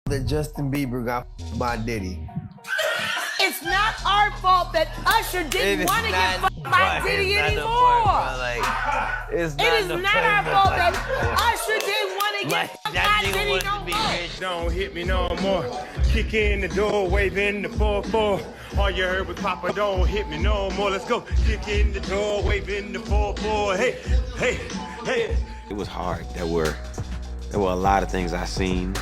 that Justin Bieber got by Diddy. It's not our fault that Usher didn't want to get fucked by Diddy anymore. It is not our fault that Usher didn't want to get fucked by Diddy no more. Don't hit me no more. Kick in the door, waving the 4-4. All you heard was Papa, don't hit me no more. Let's go. Kick in the door, waving the 4-4. Hey, hey, hey. It was hard. There were a lot of things I seen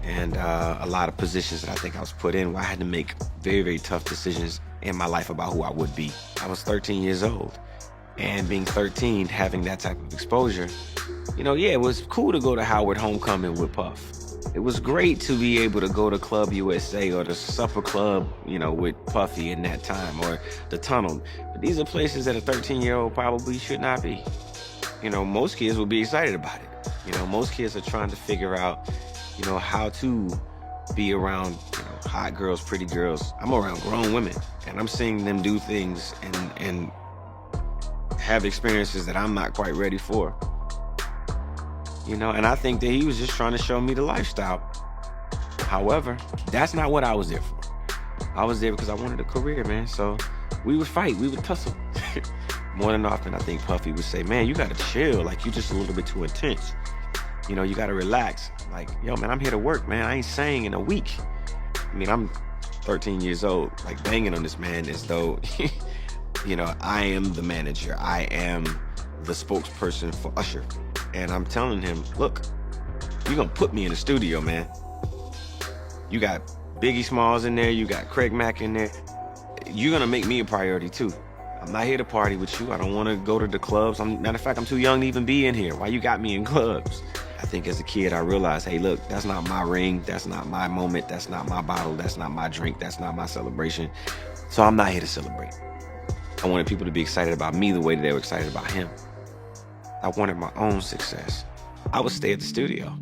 and a lot of positions that I think I was put in where I had to make very, very tough decisions in my life about who I would be. I was 13 years old, and being 13, having that type of exposure, you know, yeah, it was cool to go to Howard Homecoming with Puff. It was great to be able to go to Club USA or the Supper Club, you know, with Puffy in that time, or the Tunnel. But these are places that a 13-year-old probably should not be. You know, most kids will be excited about it. You know, most kids are trying to figure out, you know, how to be around, you know, hot girls, pretty girls. I'm around grown women, and I'm seeing them do things and have experiences that I'm not quite ready for. You know, and I think that he was just trying to show me the lifestyle. However, that's not what I was there for. I was there because I wanted a career, man. So we would fight, we would tussle. More than often, I think Puffy would say, man, you gotta chill. Like, you just a little bit too intense. You know, you gotta relax. Like, yo, man, I'm here to work, man. I ain't sang in a week. I mean, I'm 13 years old, like banging on this man as though, you know, I am the manager. I am the spokesperson for Usher. And I'm telling him, look, you're gonna put me in the studio, man. You got Biggie Smalls in there, you got Craig Mack in there. You're gonna make me a priority too. I'm not here to party with you. I don't wanna go to the clubs. Matter of fact, I'm too young to even be in here. Why you got me in clubs? I think as a kid, I realized, hey, look, that's not my ring. That's not my moment. That's not my bottle. That's not my drink. That's not my celebration. So I'm not here to celebrate. I wanted people to be excited about me the way that they were excited about him. I wanted my own success. I would stay at the studio.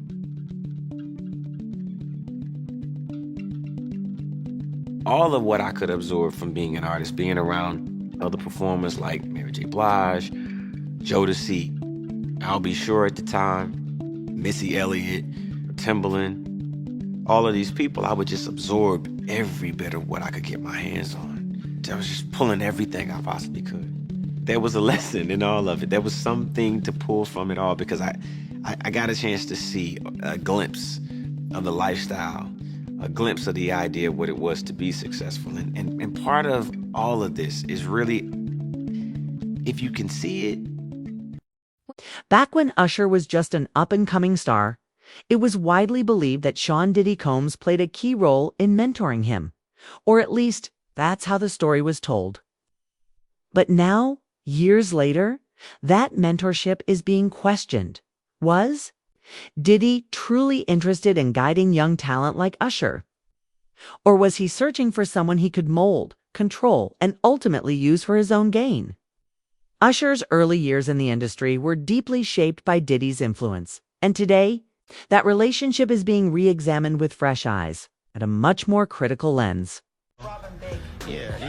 All of what I could absorb from being an artist, being around other performers like Mary J. Blige, Jodeci, I'll Be Sure at the time, Missy Elliott, Timbaland, all of these people, I would just absorb every bit of what I could get my hands on. I was just pulling everything I possibly could. There was a lesson in all of it. There was something to pull from it all because I got a chance to see a glimpse of the lifestyle, a glimpse of the idea of what it was to be successful. And part of all of this is really, if you can see it. Back when Usher was just an up-and-coming star, it was widely believed that Sean Diddy Combs played a key role in mentoring him. Or at least, that's how the story was told. But now, years later, that mentorship is being questioned. Was Diddy truly interested in guiding young talent like Usher? Or was he searching for someone he could mold, control, and ultimately use for his own gain? Usher's early years in the industry were deeply shaped by Diddy's influence, and today, that relationship is being re-examined with fresh eyes, at a much more critical lens. Yeah, it's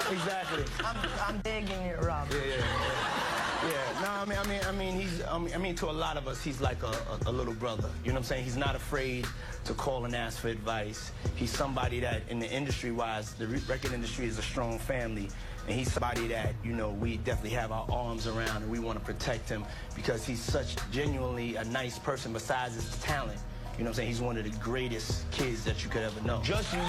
like, exactly. I'm digging it, Robin. Yeah. No, I mean, to a lot of us, he's like a little brother. You know what I'm saying? He's not afraid to call and ask for advice. He's somebody that, in the industry-wise, the record industry is a strong family. And he's somebody that, you know, we definitely have our arms around and we want to protect him because he's such genuinely a nice person besides his talent. You know what I'm saying? He's one of the greatest kids that you could ever know. Just you.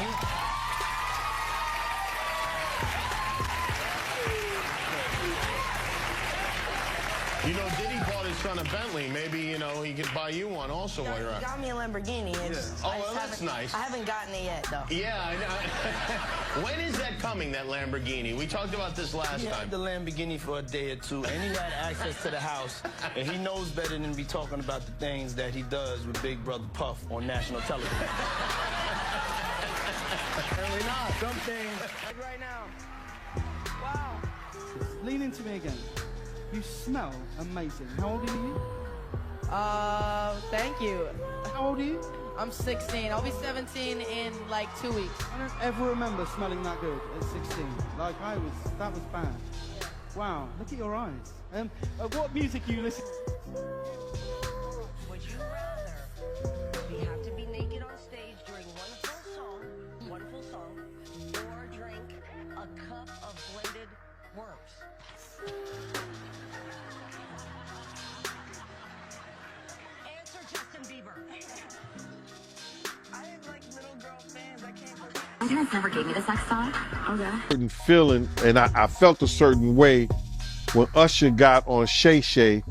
You know, Diddy bought his son a Bentley. Maybe, you know, he could buy you one also while you're He out. got me a Lamborghini. Oh, well, that's nice. I haven't gotten it yet, though. Yeah, I know. When is that coming, that Lamborghini? We talked about this last He time. had the Lamborghini for a day or two, and he had access to the house, and he knows better than be talking about the things that he does with Big Brother Puff on national television. Apparently not. Something. Like right now. Wow. Lean into me again. You smell amazing. How old are you? Thank you. How old are you? I'm 16. I'll be 17 in like 2 weeks. I don't ever remember smelling that good at 16. Like that was bad. Wow, look at your eyes. What music are you listening to? Would you rather we have to You guys never gave me the sex talk. Okay. Certain feeling, and I felt a certain way when Usher got on Shay,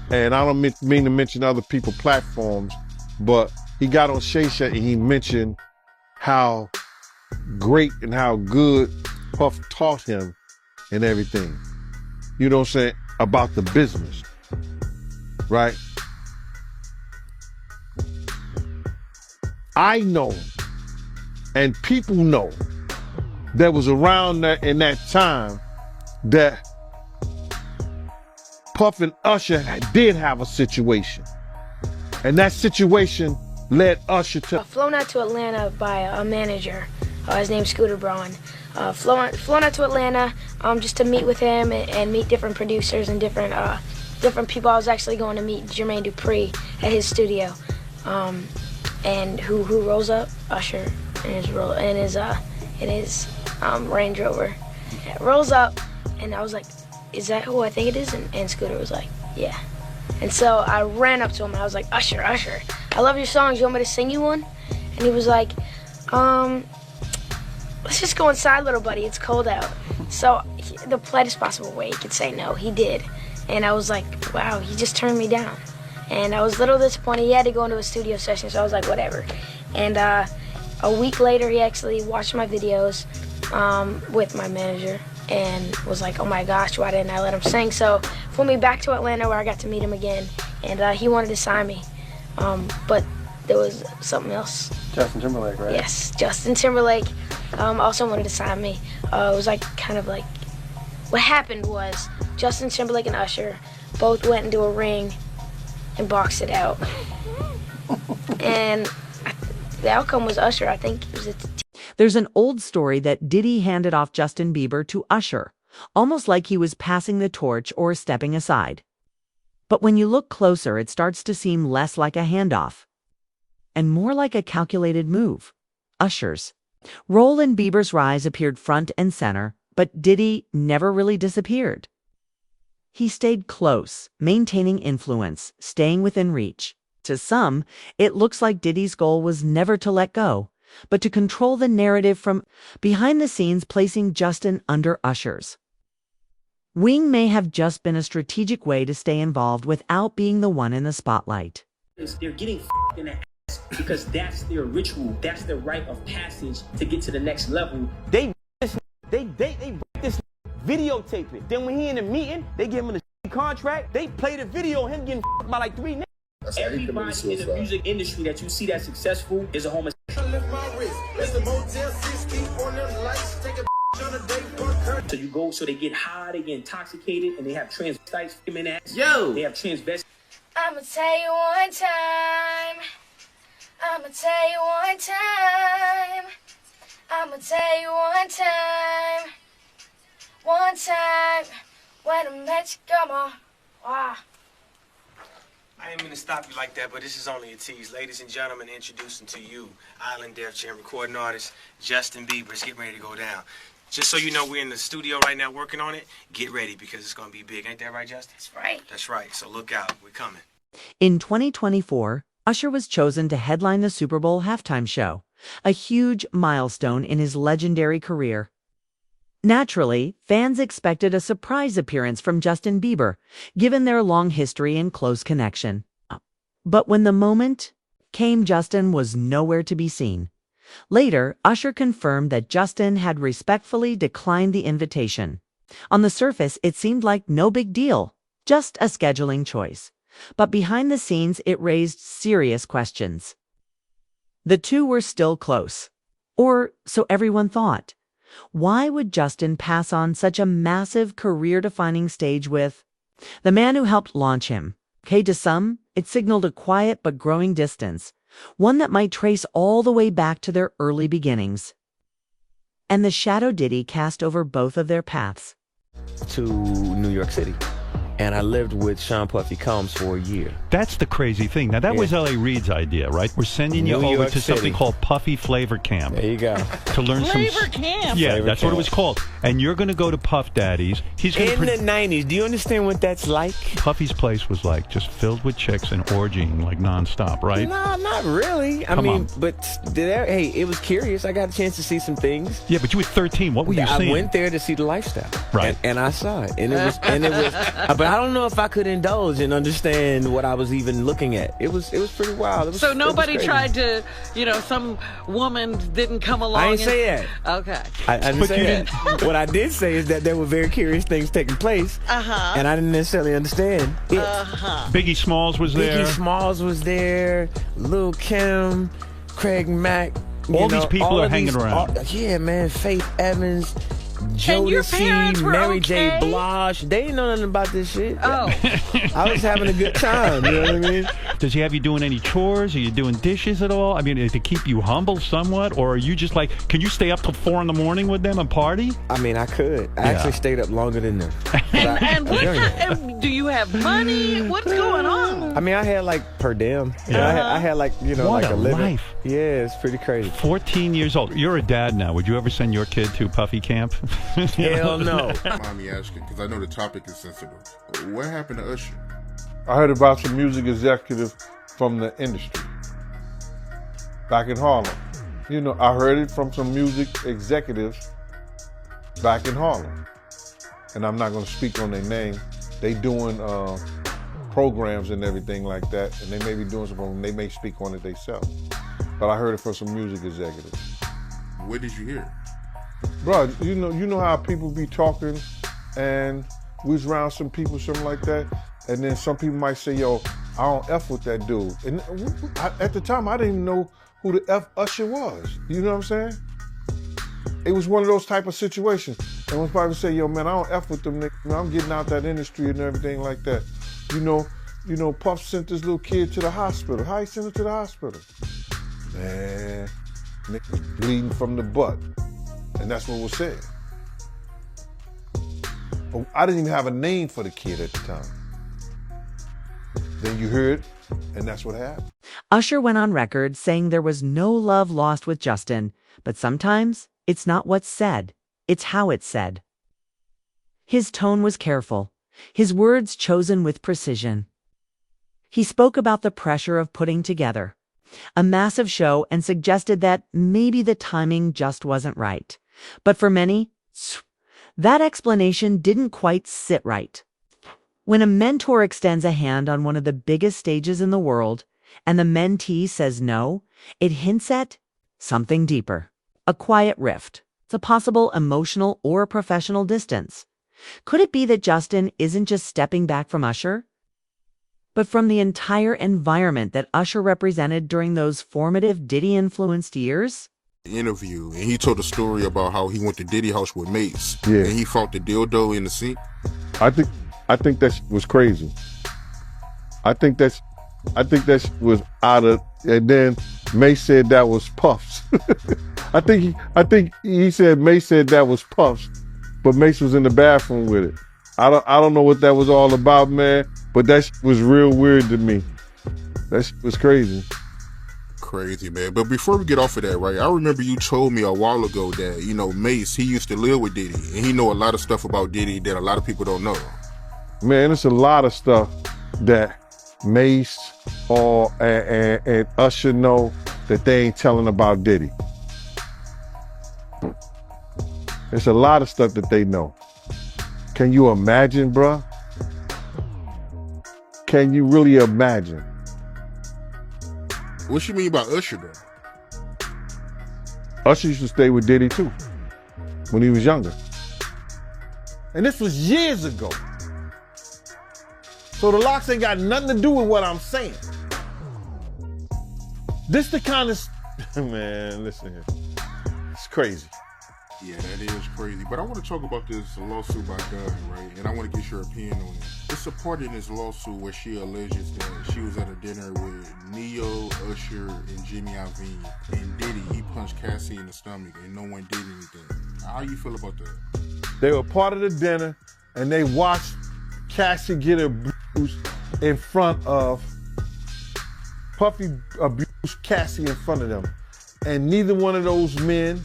and I don't mean to mention other people's platforms, but he got on Shay and he mentioned how great and how good Puff taught him and everything. You know what I'm saying? About the business, right? I know, and people know, that was around that in that time that Puff and Usher did have a situation. And that situation led Usher to... Flown out to Atlanta by a manager. His name's Scooter Braun. Flown out to Atlanta just to meet with him and meet different producers and different people. I was actually going to meet Jermaine Dupri at his studio. And who rolls up? Usher in his Range Rover. It rolls up, and I was like, is that who I think it is? And Scooter was like, yeah. And so I ran up to him and I was like, Usher, I love your songs. You want me to sing you one? And he was like, let's just go inside, little buddy. It's cold out. So the politest possible way he could say no, he did. And I was like, wow, he just turned me down. And I was a little disappointed. He had to go into a studio session, so I was like, whatever. And a week later, he actually watched my videos with my manager and was like, oh my gosh, why didn't I let him sing? So flew me back to Atlanta where I got to meet him again, and he wanted to sign me. But there was something else. Justin Timberlake, right? Yes, Justin Timberlake also wanted to sign me. It was like kind of like, what happened was Justin Timberlake and Usher both went into a ring and boxed it out. And the outcome was Usher. I think it was There's an old story that Diddy handed off Justin Bieber to Usher, almost like he was passing the torch or stepping aside. But when you look closer, it starts to seem less like a handoff and more like a calculated move. Usher's role in Bieber's rise appeared front and center, but Diddy never really disappeared. He stayed close, maintaining influence, staying within reach. To some, it looks like Diddy's goal was never to let go, but to control the narrative from behind the scenes, placing Justin under Usher's wing may have just been a strategic way to stay involved without being the one in the spotlight. They're getting in the ass because that's their ritual. That's their rite of passage to get to the next level. They this videotape it. Then when he in a meeting, they give him a contract. They play the video of him getting by like 3 niggas. Everybody in the music industry that you see that's successful is a homosexual. So you go, so they get high, they get intoxicated, and they have transvestites, women ass. Yo! They have transvestites. I'ma tell you one time. I'ma tell you one time. I'ma tell you one time. One time when I met you, come on. Wow. I ain't mean to stop you like that, but this is only a tease. Ladies and gentlemen, introducing to you, Island Def Jam recording artist, Justin Bieber. It's getting ready to go down. Just so you know, we're in the studio right now working on it. Get ready because it's going to be big. Ain't that right, Justin? That's right. That's right. So look out. We're coming. In 2024, Usher was chosen to headline the Super Bowl halftime show, a huge milestone in his legendary career. Naturally, fans expected a surprise appearance from Justin Bieber, given their long history and close connection. But when the moment came, Justin was nowhere to be seen. Later, Usher confirmed that Justin had respectfully declined the invitation. On the surface, it seemed like no big deal, just a scheduling choice. But behind the scenes, it raised serious questions. The two were still close, or so everyone thought. Why would Justin pass on such a massive career-defining stage with the man who helped launch him? Okay, to some, it signaled a quiet but growing distance, one that might trace all the way back to their early beginnings. And the shadow Diddy cast over both of their paths. To New York City. and I lived with Sean Puffy Combs for a year. That's the crazy thing. Now, that was L.A. Reid's idea, right? We're sending you over to something called Puffy Flavor Camp. There you go. To learn Flavor Camp? Yeah, Flavor that's Camp. what it was called. And you're going to go to Puff Daddy's. He's going In the 90s, do you understand what that's like? Puffy's place was like just filled with chicks and orgying like nonstop, right? No, not really. I mean, but hey, it was curious. I got a chance to see some things. Yeah, but you were 13. What were you seeing? I went there to see the lifestyle. Right. And I saw it. And it was, but I don't know if I could indulge and understand what I was even looking at. It was pretty wild. So nobody tried to, some woman didn't come along. I didn't say that. Okay. I didn't say that. What I did say is that there were very curious things taking place. And I didn't necessarily understand it. Biggie Smalls was there. Biggie Smalls was there. Lil' Kim, Craig Mack. All these people are hanging around. Yeah, man. Faith Evans. And your parents Jodeci, were Mary okay? J. Blige. They didn't know nothing about this shit. Oh. I was having a good time, you know what I mean? Does he have you doing any chores? Are you doing dishes at all? I mean, to keep you humble somewhat? Or are you just like, can you stay up till 4 in the morning with them and party? I mean, I could. I actually stayed up longer than them. And do you have money? What's going on? I mean, I had like per diem. Yeah. I had like, What like a living. life. Yeah, it's pretty crazy. 14 years old. You're a dad now. Would you ever send your kid to Puffy Camp? Hell no. Mind me asking, because I know the topic is sensitive. What happened to Usher? I heard about some music executive from the industry back in Harlem. I heard it from some music executives back in Harlem. And I'm not going to speak on their name. They doing programs and everything like that, and they may be doing something, they may speak on it themselves. But I heard it from some music executives. What did you hear? Bro, you know how people be talking, and we was around some people, something like that, and then some people might say, yo, I don't F with that dude. And at the time, I didn't even know who the F Usher was. You know what I'm saying? It was one of those type of situations. And one probably say, yo, man, I don't F with them niggas. I'm getting out that industry and everything like that. Puff sent this little kid to the hospital. How he sent him to the hospital? Man, niggas bleeding from the butt. And that's what was said. But I didn't even have a name for the kid at the time. Then you heard, and that's what happened. Usher went on record saying there was no love lost with Justin, but sometimes it's not what's said, it's how it's said. His tone was careful, his words chosen with precision. He spoke about the pressure of putting together a massive show and suggested that maybe the timing just wasn't right. But for many, that explanation didn't quite sit right. When a mentor extends a hand on one of the biggest stages in the world and the mentee says no, it hints at something deeper, a quiet rift. It's a possible emotional or professional distance. Could it be that Justin isn't just stepping back from Usher, but from the entire environment that Usher represented during those formative Diddy-influenced years? Interview, and he told a story about how he went to Diddy house with Mace. Yeah. And he fought the dildo in the sink. I think that was crazy. I think that was out of, and then Mace said that was Puff's. I think he said Mace said that was Puff's, but Mace was in the bathroom with it. I don't know what that was all about, man, but that was real weird to me. That was crazy. Crazy, man. But before we get off of that, right, I remember you told me a while ago that, Mace, he used to live with Diddy, and he know a lot of stuff about Diddy that a lot of people don't know. Man, it's a lot of stuff that Mace and Usher know that they ain't telling about Diddy. There's a lot of stuff that they know. Can you imagine, bruh? Can you really imagine? What you mean by Usher, though? Usher used to stay with Diddy, too, when he was younger. And this was years ago. So the locks ain't got nothing to do with what I'm saying. This the kind of... Man, listen here. It's crazy. Yeah, that is crazy. But I want to talk about this lawsuit by Dunn, right? And I want to get your opinion on it. It's a part in this lawsuit where she alleges that she was at a dinner with Neo, Usher, and Jimmy Iovine. And Diddy, he punched Cassie in the stomach and no one did anything. How you feel about that? They were part of the dinner and they watched Cassie get abused in front of, Puffy abused Cassie in front of them. And neither one of those men,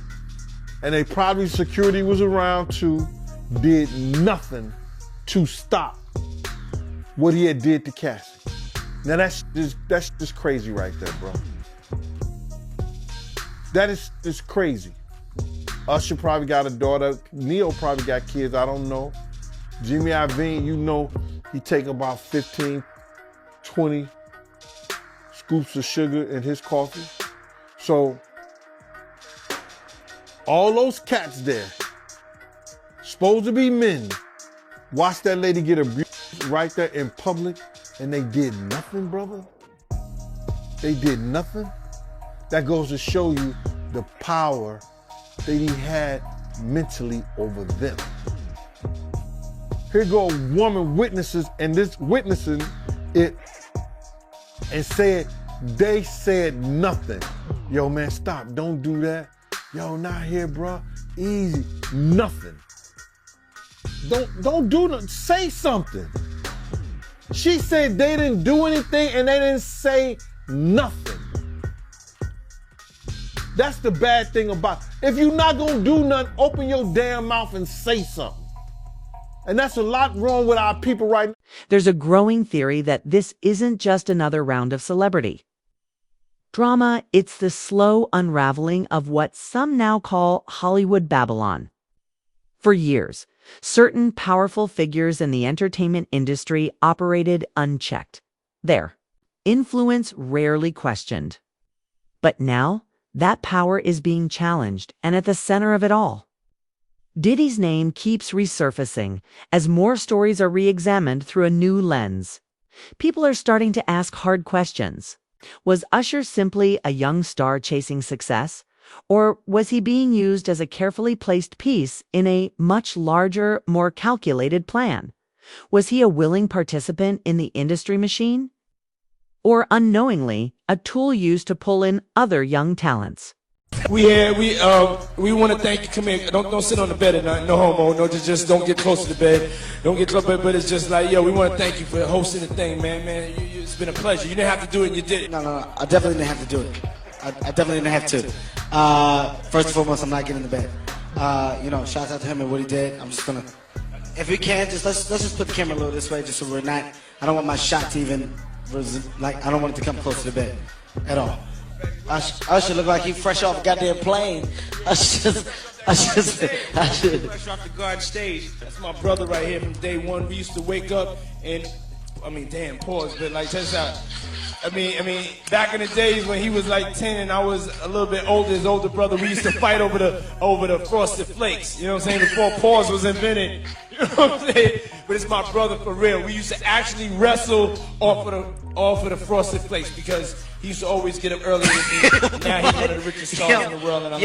and they probably security was around too, did nothing to stop what he had did to Cassie. Now that's just crazy right there, bro. That is just crazy. Usher probably got a daughter. Neo probably got kids, I don't know. Jimmy Iovine, you know, he take about 15, 20 scoops of sugar in his coffee. So, all those cats there, supposed to be men, watch that lady get abused right there in public, and they did nothing, brother. They did nothing. That goes to show you the power that he had mentally over them. Here go a woman witnesses, and this witnessing it and said, they said nothing. Yo, man, stop, don't do that. Yo, not here, bro. Easy, nothing. Don't do nothing, say something. She said they didn't do anything and they didn't say nothing. That's the bad thing about it. If you're not gonna do nothing, open your damn mouth and say something. And that's a lot wrong with our people right now. There's a growing theory that this isn't just another round of celebrity drama, it's the slow unraveling of what some now call Hollywood Babylon. For years, certain powerful figures in the entertainment industry operated unchecked. Their influence rarely questioned. But now, that power is being challenged, and at the center of it all, Diddy's name keeps resurfacing as more stories are re-examined through a new lens. People are starting to ask hard questions. Was Usher simply a young star chasing success? Or was he being used as a carefully placed piece in a much larger, more calculated plan? Was he a willing participant in the industry machine? Or unknowingly, a tool used to pull in other young talents? We want to thank you. Come here. Don't sit on the bed at night. No homo. No, just don't get close to the bed. Don't get close. But it's just like, yo, we want to thank you for hosting the thing, man. It's been a pleasure. You didn't have to do it, and you did it. No. I definitely didn't have to do it. I definitely didn't have to. First and foremost, I'm not getting in the bed. You know, shout out to him and what he did. I'm just gonna, if we can, just let's just put the camera a little this way, just so we're not. I don't want my shot to even, like, I don't want it to come close to the bed at all. Usher look like he fresh off a goddamn plane. Usher. Fresh off the garden stage. That's my brother right here from day one. We used to wake up and, damn, pause, but like, check this out. Back in the days when he was like 10 and I was a little bit older, his older brother, we used to fight over the Frosted Flakes. You know what I'm saying? Before pause was invented. You know what I'm saying? But it's my brother for real. We used to actually wrestle off of the Frosted Flakes because he used to always get up early with me. Now he's one of the richest stars in the world. And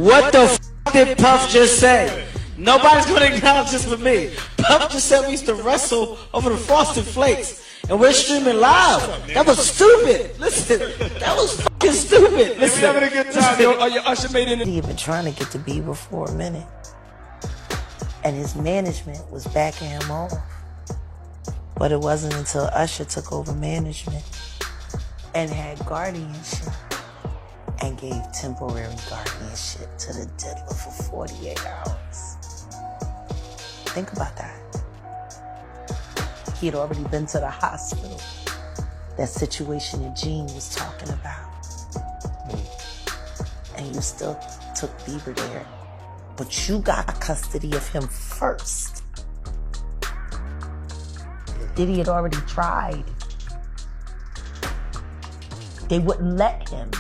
what the f did Puff just say? Nobody's gonna acknowledge this but me. Puff just said we used to wrestle over the Frosted Flakes. And we're streaming live. That was stupid. Listen, that was fucking stupid. Listen, we're having a good time. Yo, Usher made it. He had been trying to get to Bieber for a minute. And his management was backing him off. But it wasn't until Usher took over management and had guardianship and gave temporary guardianship to the diddler for 48 hours. Think about that. He had already been to the hospital. That situation that Gene was talking about. And you still took Bieber there. But you got custody of him first. Diddy had already tried. They wouldn't let him.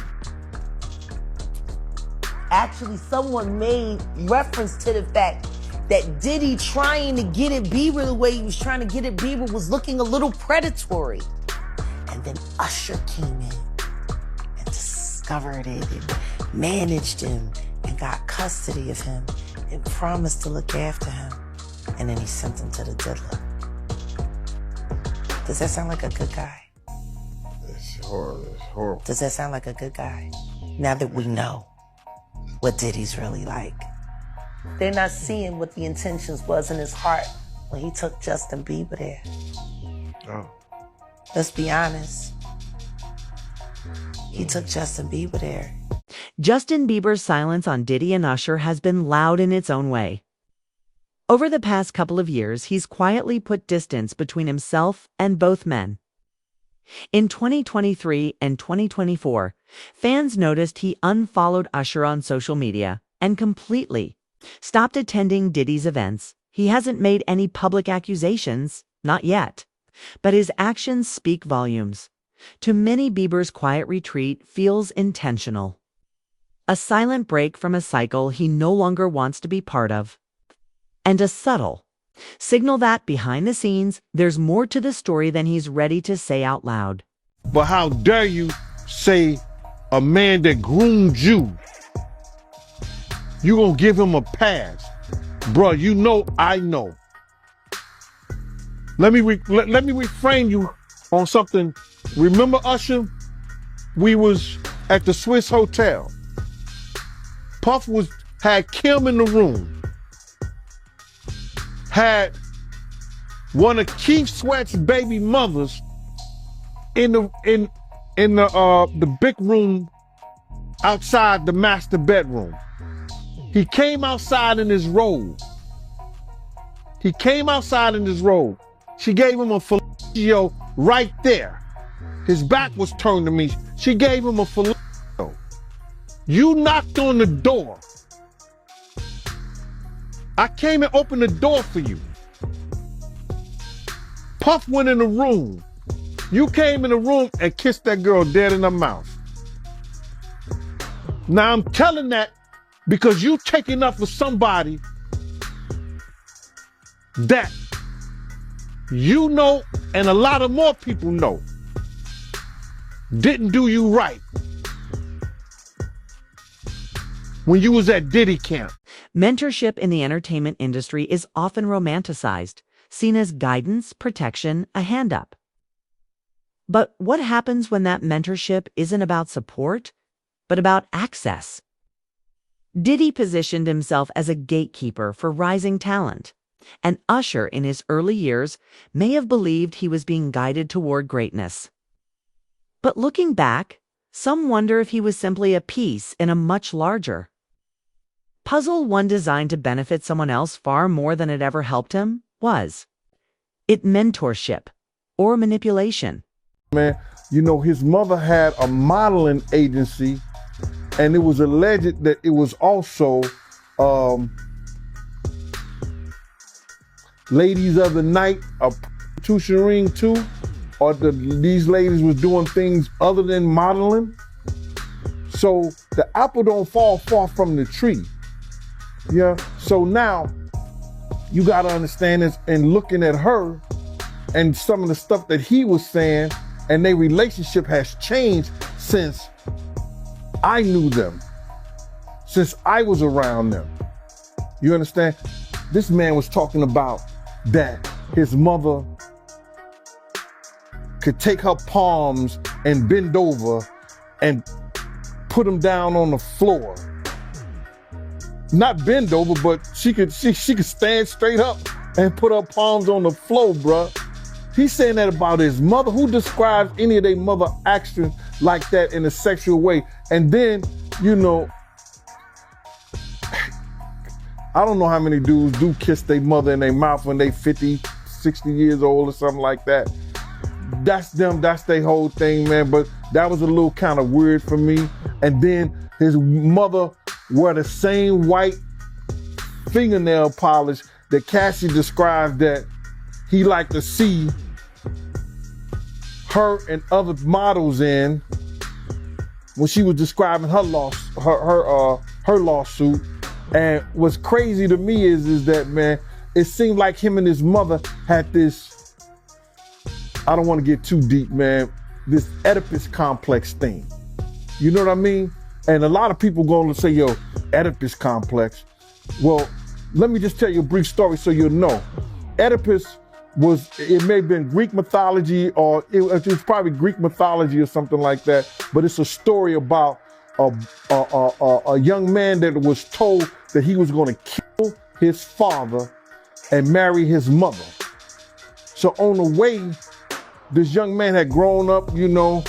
Actually, someone made reference to the fact that Diddy trying to get at Bieber the way he was trying to get at Bieber was looking a little predatory. And then Usher came in and discovered it and managed him and got custody of him and promised to look after him. And then he sent him to the diddler. Does that sound like a good guy? It's horrible. Does that sound like a good guy? Now that we know what Diddy's really like. They're not seeing what the intentions was in his heart Well, he took Justin Bieber there. Oh. Let's be honest. He took Justin Bieber there. Justin Bieber's silence on Diddy and Usher has been loud in its own way. Over the past couple of years, he's quietly put distance between himself and both men. In 2023 and 2024, fans noticed he unfollowed Usher on social media and completely stopped attending Diddy's events. He hasn't made any public accusations, not yet, but his actions speak volumes. To many, Bieber's quiet retreat feels intentional. A silent break from a cycle he no longer wants to be part of. And a subtle signal that behind the scenes, there's more to the story than he's ready to say out loud. But how dare you say a man that groomed you, you gonna give him a pass? Bruh, you know I know. Let me reframe you on something. Remember Usher? We was at the Swiss Hotel. Puff had Kim in the room. Had one of Keith Sweat's baby mothers in the big room outside the master bedroom. He came outside in his robe. She gave him a fellatio right there. His back was turned to me. She gave him a fellatio. You knocked on the door. I came and opened the door for you. Puff went in the room. You came in the room and kissed that girl dead in her mouth. Now I'm telling that because you taking up for somebody that you know and a lot of more people know didn't do you right when you was at Diddy camp. Mentorship in the entertainment industry is often romanticized, seen as guidance, protection, a hand up. But what happens when that mentorship isn't about support, but about access? Diddy positioned himself as a gatekeeper for rising talent, and Usher in his early years may have believed he was being guided toward greatness. But looking back, some wonder if he was simply a piece in a much larger puzzle, one designed to benefit someone else far more than it ever helped him. Was it mentorship or manipulation? Man, you know, his mother had a modeling agency, and it was alleged that it was also ladies of the night, a prostitution ring too, or these ladies was doing things other than modeling. So the apple don't fall far from the tree. Yeah, so now you gotta understand this, and looking at her and some of the stuff that he was saying, and their relationship has changed since I knew them, since I was around them. You understand? This man was talking about that his mother could take her palms and bend over and put them down on the floor. Not bend over, but she could stand straight up and put her palms on the floor, bruh. He's saying that about his mother. Who describes any of their mother actions like that in a sexual way? And then, you know, I don't know how many dudes do kiss their mother in their mouth when they 50, 60 years old or something like that. That's them, that's their whole thing, man. But that was a little kind of weird for me. And then his mother wore the same white fingernail polish that Cassie described that he liked to see her and other models in when she was describing her lawsuit. And what's crazy to me is that, man, it seemed like him and his mother had this, I don't want to get too deep, man, this Oedipus complex thing. You know what I mean? And a lot of people going to say, yo, Oedipus complex. Well, let me just tell you a brief story so you'll know. Oedipus was, it may have been Greek mythology, or it was probably Greek mythology or something like that, but it's a story about a young man that was told that he was going to kill his father and marry his mother. So on the way, this young man had grown up, you know,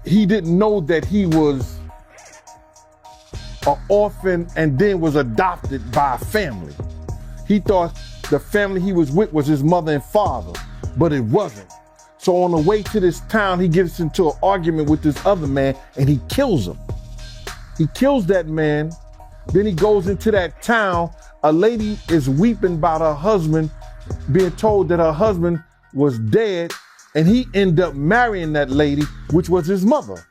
he didn't know that he was an orphan and then was adopted by a family. He thought the family he was with was his mother and father, but it wasn't. So on the way to this town, he gets into an argument with this other man and he kills him. He kills that man. Then he goes into that town. A lady is weeping about her husband, being told that her husband was dead, and he ended up marrying that lady, which was his mother.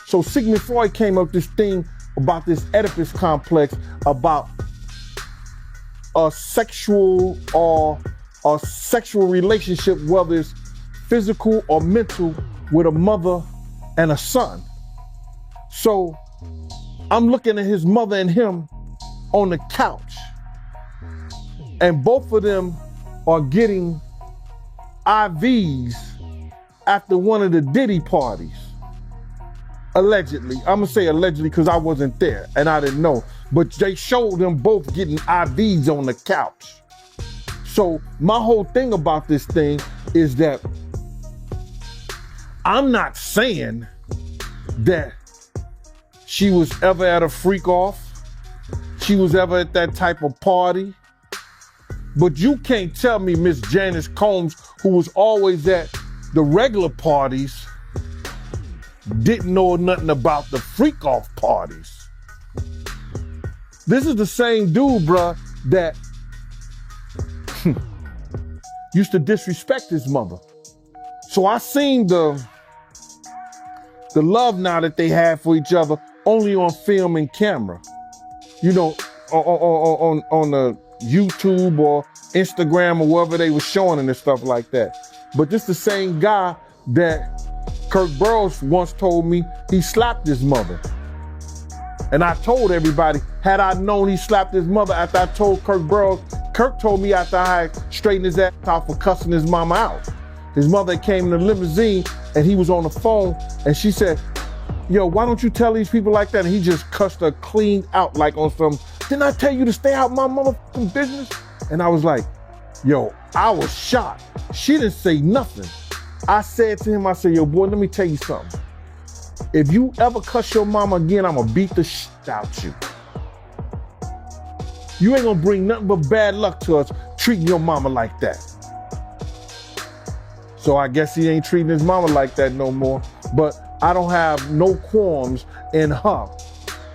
So Sigmund Freud came up with this thing about this Oedipus complex, about a sexual relationship, whether it's physical or mental, with a mother and a son. So I'm looking at his mother and him on the couch, and both of them are getting IVs after one of the Diddy parties. Allegedly. I'm gonna say allegedly because I wasn't there and I didn't know, but they showed them both getting IVs on the couch. So my whole thing about this thing is that I'm not saying that she was ever at a freak off, she was ever at that type of party, but you can't tell me Miss Janice Combs, who was always at the regular parties, didn't know nothing about the freak off parties. This is the same dude, bruh, that used to disrespect his mother. So I seen the love now that they have for each other only on film and camera. You know, on the YouTube or Instagram or wherever they were showing it and stuff like that. But this the same guy that Kirk Burroughs once told me he slapped his mother. And I told everybody, had I known he slapped his mother after I told Kirk Burroughs, Kirk told me after I straightened his ass out for cussing his mama out. His mother came in the limousine and he was on the phone and she said, yo, why don't you tell these people like that? And he just cussed her clean out like on some, didn't I tell you to stay out my motherfucking business? And I was like, yo, I was shocked. She didn't say nothing. I said to him, I said, yo, boy, let me tell you something. If you ever cuss your mama again, I'm gonna beat the shit out you. You ain't gonna bring nothing but bad luck to us treating your mama like that. So I guess he ain't treating his mama like that no more. But I don't have no qualms in her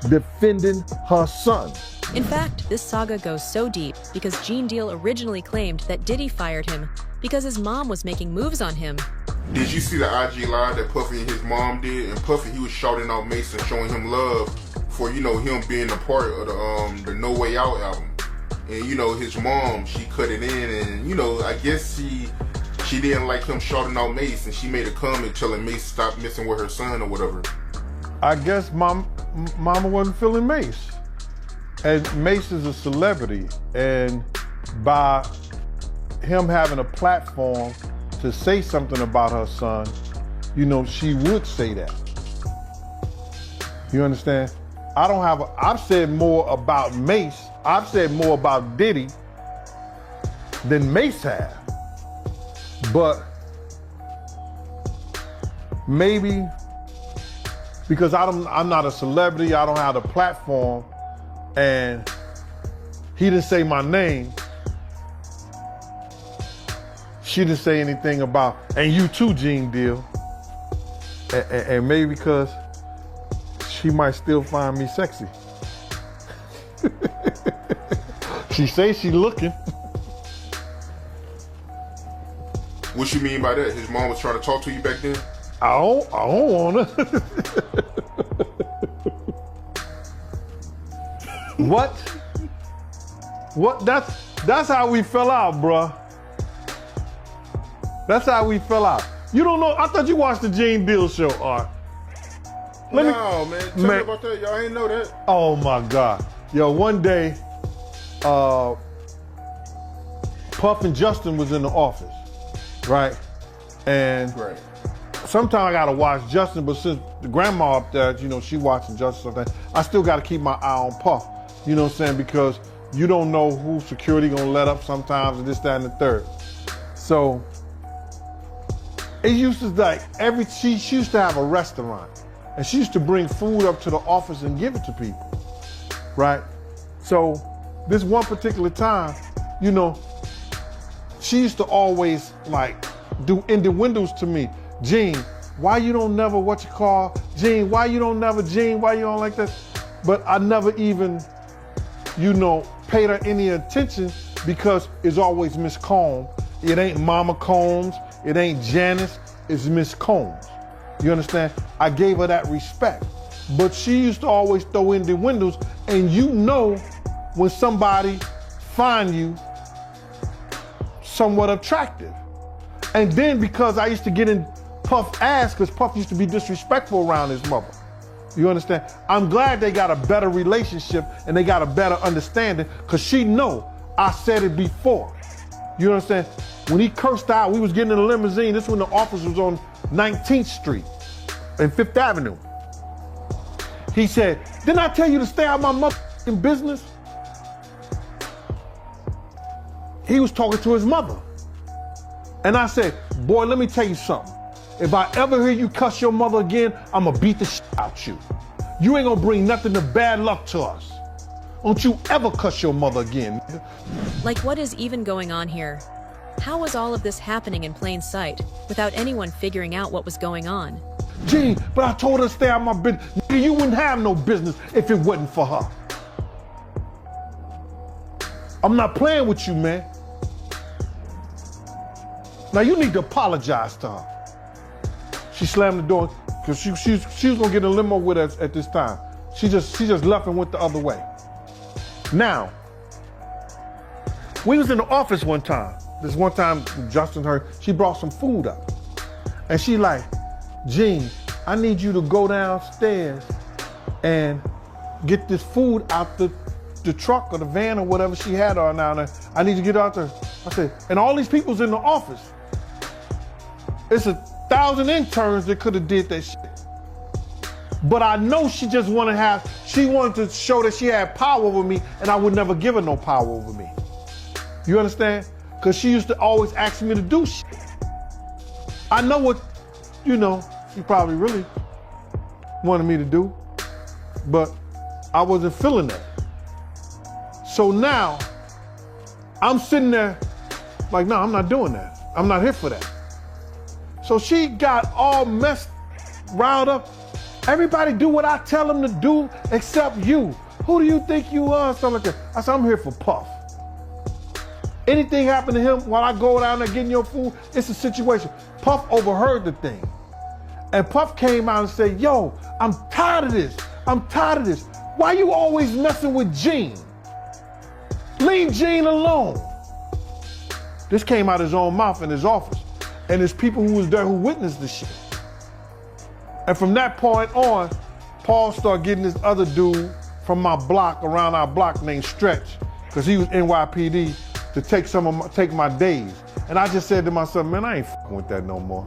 defending her son. In fact, this saga goes so deep because Gene Deal originally claimed that Diddy fired him because his mom was making moves on him. Did you see the IG live that Puffy and his mom did? And Puffy, he was shouting out Mason, showing him love for, you know, him being a part of the No Way Out album. And, you know, his mom, she cut it in and, you know, I guess she didn't like him shouting out Mace and she made a comment telling Mace to stop messing with her son or whatever. I guess mama wasn't feeling Mace. And Mace is a celebrity, and by him having a platform to say something about her son, you know, she would say that. You understand? I've said more about Mace, I've said more about Diddy than Mace have. But maybe because I'm not a celebrity, I don't have a platform, and he didn't say my name, she didn't say anything about, and you too, Gene Deal. And maybe because she might still find me sexy. She say she looking. What you mean by that? His mom was trying to talk to you back then? I don't wanna. What? What? That's how we fell out, bruh. That's how we fell out. You don't know? I thought you watched the Gene Deal show, Art. Man, tell me about that. Y'all ain't know that. Oh my God. Yo, one day, Puff and Justin was in the office, right? And sometimes I gotta watch Justin, but since the grandma up there, you know, she watching Justin sometimes, I still gotta keep my eye on Puff. You know what I'm saying? Because you don't know who security gonna let up sometimes, and this, that, and the third. So it used to like she used to have a restaurant, and she used to bring food up to the office and give it to people, right? So this one particular time, you know, she used to always like do innuendos to me. Gene, why you don't never Gene, why you don't never, Gene, why you don't like that? But I never even, you know, paid her any attention because it's always Miss Combs. It ain't Mama Combs, it ain't Janice, it's Miss Combs. You understand? I gave her that respect. But she used to always throw in the windows, and you know when somebody find you somewhat attractive. And then because I used to get in Puff's ass, because Puff used to be disrespectful around his mother. You understand? I'm glad they got a better relationship and they got a better understanding, because she know I said it before. You understand? When he cursed out, we was getting in a limousine. This when the office was on 19th Street and 5th Avenue. He said, didn't I tell you to stay out of my motherfucking business? He was talking to his mother. And I said, boy, let me tell you something. If I ever hear you cuss your mother again, I'm gonna beat the shit out you. You ain't gonna bring nothing but bad luck to us. Don't you ever cuss your mother again. Like, what is even going on here? How was all of this happening in plain sight, without anyone figuring out what was going on? Gene, but I told her to stay out of my business. Nigga, you wouldn't have no business if it wasn't for her. I'm not playing with you, man. Now you need to apologize to her. She slammed the door because she was gonna get in a limo with us at this time. She just left and went the other way. Now, we was in the office one time. This one time, Justin, she brought some food up. And she like, Gene, I need you to go downstairs and get this food out the truck or the van or whatever she had on down there. I need to get out there. I said, and all these people's in the office. It's 1,000 interns that could have did that shit. But I know she just wanted to show that she had power over me, and I would never give her no power over me. You understand? Because she used to always ask me to do shit. I know what, you know, she probably really wanted me to do, but I wasn't feeling that. So now, I'm sitting there like, no, I'm not doing that. I'm not here for that. So she got all riled up. Everybody do what I tell them to do except you. Who do you think you are? Something like that. I said, I'm here for Puff. Anything happen to him while I go down there getting your food, it's a situation. Puff overheard the thing. And Puff came out and said, yo, I'm tired of this. I'm tired of this. Why you always messing with Gene? Leave Gene alone. This came out his own mouth in his office. And there's people who was there who witnessed the shit. And from that point on, Paul started getting this other dude from my block, around our block, named Stretch, because he was NYPD, to take my days. And I just said to myself, man, I ain't fucking with that no more.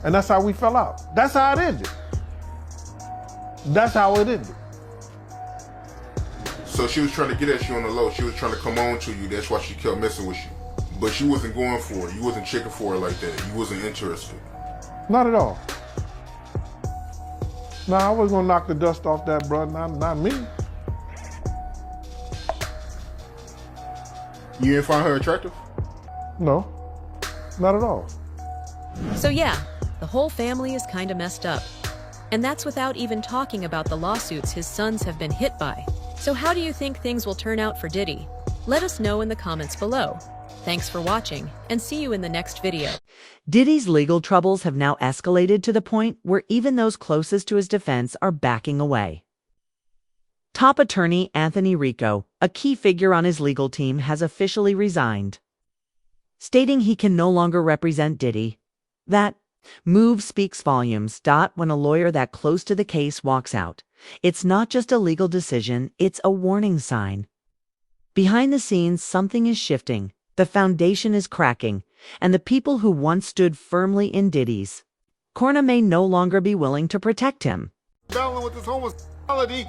And that's how we fell out. That's how it ended. That's how it ended. So she was trying to get at you on the low. She was trying to come on to you. That's why she kept messing with you. But she wasn't going for it. You wasn't checking for her like that. You wasn't interested. Not at all. Nah, I was gonna knock the dust off that, bro. Not me. You didn't find her attractive? No, not at all. So yeah, the whole family is kinda messed up. And that's without even talking about the lawsuits his sons have been hit by. So how do you think things will turn out for Diddy? Let us know in the comments below. Thanks for watching, and see you in the next video. Diddy's legal troubles have now escalated to the point where even those closest to his defense are backing away. Top attorney Anthony Rico, a key figure on his legal team, has officially resigned, stating he can no longer represent Diddy. That move speaks volumes. When a lawyer that close to the case walks out, it's not just a legal decision, it's a warning sign. Behind the scenes, something is shifting. The foundation is cracking, and the people who once stood firmly in Diddy's corner may no longer be willing to protect him. Battling with this homosexuality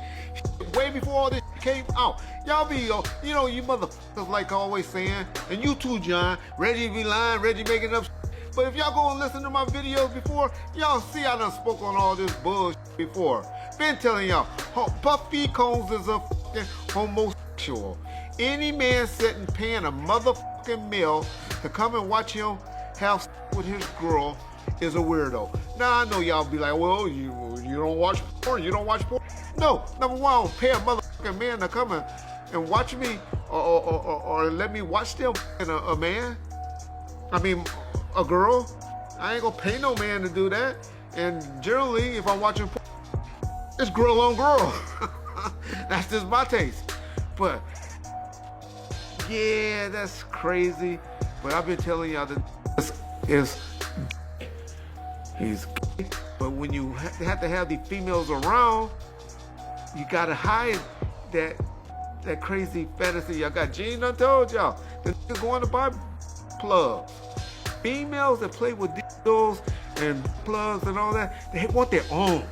way before all this came out. Y'all be, you know, you motherfuckers like always saying, and you too, John, Reggie be lying, Reggie making up. But if y'all go and listen to my videos before, y'all see I done spoke on all this bullshit before. Been telling y'all, Puffy Combs is a fucking homosexual. Any man sitting paying a motherfucking meal to come and watch him have sex with his girl is a weirdo. Now I know y'all be like, well, you don't watch porn, you don't watch porn. No, number one, I don't pay a motherfucking man to come and watch me or let me watch them a man. I mean, a girl. I ain't gonna pay no man to do that. And generally, if I'm watching porn, it's girl on girl. That's just my taste. But yeah, that's crazy. But I've been telling y'all that this is he's gay. But when you have to have these females around, you gotta hide that crazy fantasy. Y'all got Gene done told y'all. The niggas going to buy plugs. Females that play with dildos and plugs and all that, they want their own.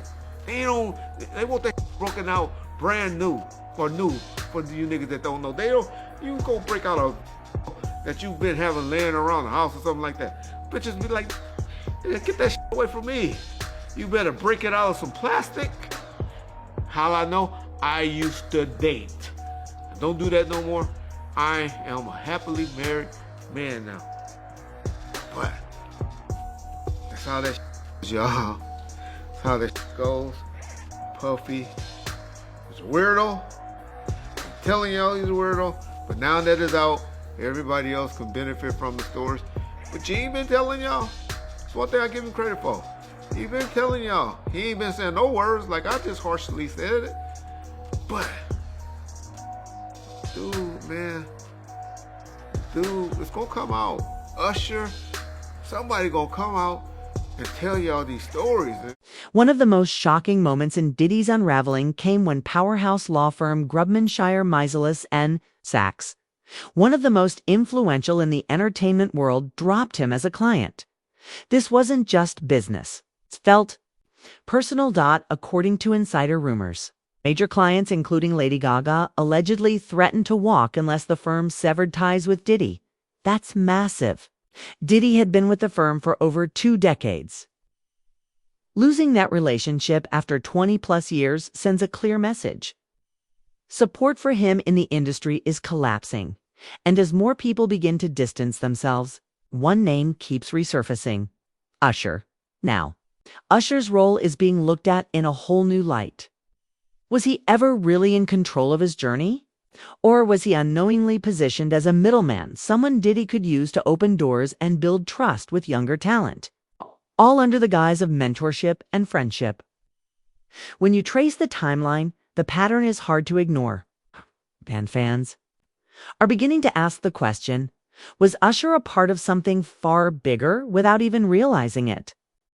They want that broken out brand new or new for you niggas that don't know. You go break out a that you've been having laying around the house or something like that. Bitches be like, get that shit away from me. You better break it out of some plastic. How I know? I used to date. Don't do that no more. I am a happily married man now. But that's how that is, y'all. That's how that goes. Puffy is a weirdo. I'm telling y'all he's a weirdo. But now that it's out, everybody else can benefit from the stories. But Gene been telling y'all. That's one thing I give him credit for. He been telling y'all. He ain't been saying no words like I just harshly said it. But, dude, man. Dude, it's gonna come out. Usher, somebody gonna come out and tell y'all these stories. One of the most shocking moments in Diddy's unraveling came when powerhouse law firm Grubmanshire Meiselas and Sachs, one of the most influential in the entertainment world, dropped him as a client. This wasn't just business. It felt personal. According to insider rumors, major clients, including Lady Gaga, allegedly threatened to walk unless the firm severed ties with Diddy. That's massive. Diddy had been with the firm for over 2 decades. Losing that relationship after 20-plus years sends a clear message. Support for him in the industry is collapsing, and as more people begin to distance themselves, one name keeps resurfacing: Usher. Now, Usher's role is being looked at in a whole new light. Was he ever really in control of his journey? Or was he unknowingly positioned as a middleman, someone Diddy could use to open doors and build trust with younger talent, all under the guise of mentorship and friendship? When you trace the timeline, the pattern is hard to ignore. And fans are beginning to ask the question, was Usher a part of something far bigger without even realizing it?